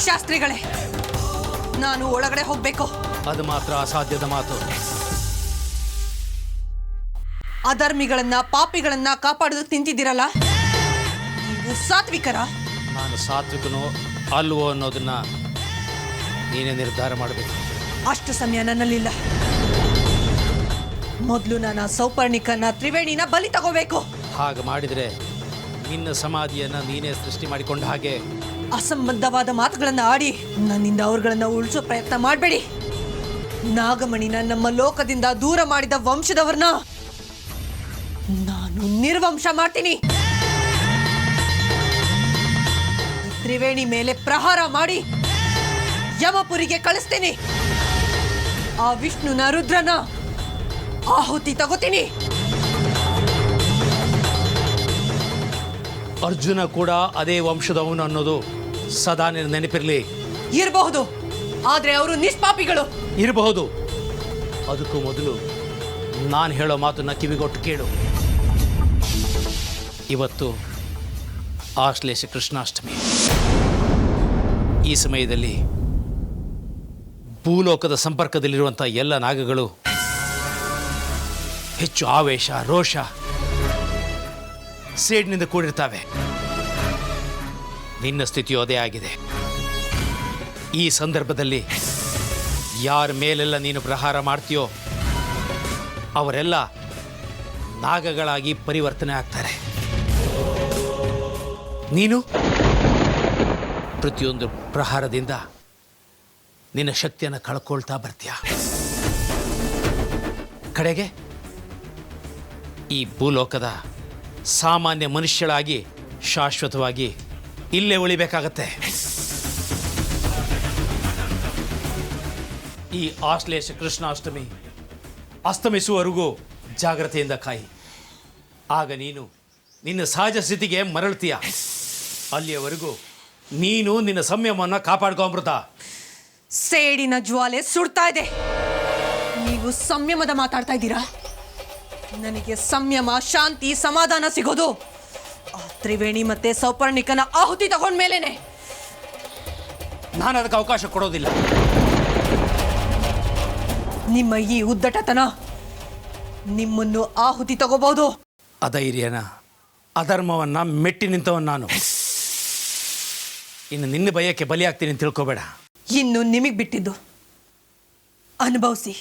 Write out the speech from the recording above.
ಶಾಸ್ತ್ರಿಗಳೇ, ನಾನು ಒಳಗಡೆ ಹೋಗ್ಬೇಕು. ಅದು ಮಾತ್ರ ಅಸಾಧ್ಯದ ಮಾತು. ಅಧರ್ಮಿಗಳನ್ನ ಪಾಪಿಗಳನ್ನ ಕಾಪಾಡೋದಕ್ಕೆ ನಿಂತಿದ್ದೀರಲ್ಲ, ನೀವು ಸಾತ್ವಿಕರ? ನಾನು ಸಾತ್ವಿಕನೋ ಅಲ್ವೋ ಅನ್ನೋದನ್ನ ನೀನೇ ನಿರ್ಧಾರ ಮಾಡಬೇಕು. ಅಷ್ಟು ಸಮಯ ನನ್ನಲ್ಲಿಲ್ಲ. ಮೊದಲು ನಾನು ಸೌಪರ್ಣಿಕನ ತ್ರಿವೇಣಿನ ಬಲಿ ತಗೋಬೇಕು. ಹಾಗೆ ಮಾಡಿದರೆ ನಿನ್ನ ಸಮಾಧಿಯನ್ನ ನೀನೇ ಸೃಷ್ಟಿ ಮಾಡಿಕೊಂಡ ಹಾಗೆ. ಅಸಂಬದ್ಧವಾದ ಮಾತುಗಳನ್ನ ಆಡಿ ನನ್ನಿಂದ ಅವ್ರುಗಳನ್ನ ಉಳಿಸೋ ಪ್ರಯತ್ನ ಮಾಡಬೇಡಿ. ನಾಗಮಣಿನ ನಮ್ಮ ಲೋಕದಿಂದ ದೂರ ಮಾಡಿದ ವಂಶದವ್ರನ್ನ ನಾನು ನಿರ್ವಂಶ ಮಾಡ್ತೀನಿ. ತ್ರಿವೇಣಿ ಮೇಲೆ ಪ್ರಹಾರ ಮಾಡಿ ಯಮಪುರಿಗೆ ಕಳಿಸ್ತೀನಿ. ಆ ವಿಷ್ಣುನ ರುದ್ರನ ಆಹುತಿ ತಗೋತೀನಿ. ಅರ್ಜುನ ಕೂಡ ಅದೇ ವಂಶದವನು ಅನ್ನೋದು ಸದಾ ನೆನಪಿರಲಿ. ಇರಬಹುದು, ಆದ್ರೆ ಅವರು ನಿಷ್ಪಾಪಿಗಳು. ಇರಬಹುದು. ಅದಕ್ಕೂ ಮೊದಲು ನಾನು ಹೇಳೋ ಮಾತನ್ನ ಕಿವಿಗೊಟ್ಟು ಕೇಳು. ಇವತ್ತು ಆಶ್ಲೇಷ ಕೃಷ್ಣಾಷ್ಟಮಿ. ಈ ಸಮಯದಲ್ಲಿ ಭೂಲೋಕದ ಸಂಪರ್ಕದಲ್ಲಿರುವಂಥ ಎಲ್ಲ ನಾಗಗಳು ಹೆಚ್ಚು ಆವೇಶ, ರೋಷ, ಸೇಡಿನಿಂದ ಕೂಡಿರ್ತಾವೆ. ನಿನ್ನ ಸ್ಥಿತಿಯು ಅದೇ ಆಗಿದೆ. ಈ ಸಂದರ್ಭದಲ್ಲಿ ಯಾರ ಮೇಲೆಲ್ಲ ನೀನು ಪ್ರಹಾರ ಮಾಡ್ತೀಯೋ ಅವರೆಲ್ಲ ನಾಗಗಳಾಗಿ ಪರಿವರ್ತನೆ ಆಗ್ತಾರೆ. ನೀನು ಪ್ರತಿಯೊಂದು ಪ್ರಹಾರದಿಂದ ನಿನ್ನ ಶಕ್ತಿಯನ್ನು ಕಳ್ಕೊಳ್ತಾ ಬರ್ತೀಯ. ಕಡೆಗೆ ಈ ಭೂಲೋಕದ ಸಾಮಾನ್ಯ ಮನುಷ್ಯಳಾಗಿ ಶಾಶ್ವತವಾಗಿ ಇಲ್ಲೇ ಉಳಿಬೇಕಾಗತ್ತೆ. ಈ ಆಶ್ಲೇಷ ಕೃಷ್ಣಾಷ್ಟಮಿ ಅಸ್ತಮಿಸುವವರೆಗೂ ಜಾಗ್ರತೆಯಿಂದ ಕಾಯಿ. ಆಗ ನೀನು ನಿನ್ನ ಸಹಜ ಸ್ಥಿತಿಗೆ ಮರಳ್ತೀಯ. ಅಲ್ಲಿಯವರೆಗೂ ನೀನು ನಿನ್ನ ಸಂಯಮವನ್ನು ಕಾಪಾಡ್ಕೊ ಅಮೃತ. ಸೇಡಿನ ಜ್ವಾಲೆ ಸುಡ್ತಾ ಇದೆ. ನೀವು ಸಂಯಮದ ಮಾತಾಡ್ತಾ ಇದ್ದೀರಾ? ನನಗೆ ಸಂಯಮ, ಶಾಂತಿ, ಸಮಾಧಾನ ಸಿಗೋದು ಆ ತ್ರಿವೇಣಿ ಮತ್ತೆ ಸೌಪರ್ಣಿಕನ ಆಹುತಿ ತಗೊಂಡ್ಮೇಲೇನೆ. ನಾನು ಅದಕ್ಕೆ ಅವಕಾಶ ಕೊಡೋದಿಲ್ಲ. ನಿಮ್ಮ ಈ ಉದ್ದಟತನ ನಿಮ್ಮನ್ನು ಆಹುತಿ ತಗೋಬಹುದು. ಅಧೈರ್ಯನ, ಅಧರ್ಮವನ್ನ ಮೆಟ್ಟಿ ನಿಂತವನ್ ನಾನು. ಇನ್ನು ನಿನ್ನ ಭಯಕ್ಕೆ ಬಲಿಯಾಗ್ತೀನಿ ಅಂತ ತಿಳ್ಕೊಬೇಡ. ಇನ್ನು ನಿಮಗೆ ಬಿಟ್ಟಿದ್ದು ಅನುಭವಿಸಿ.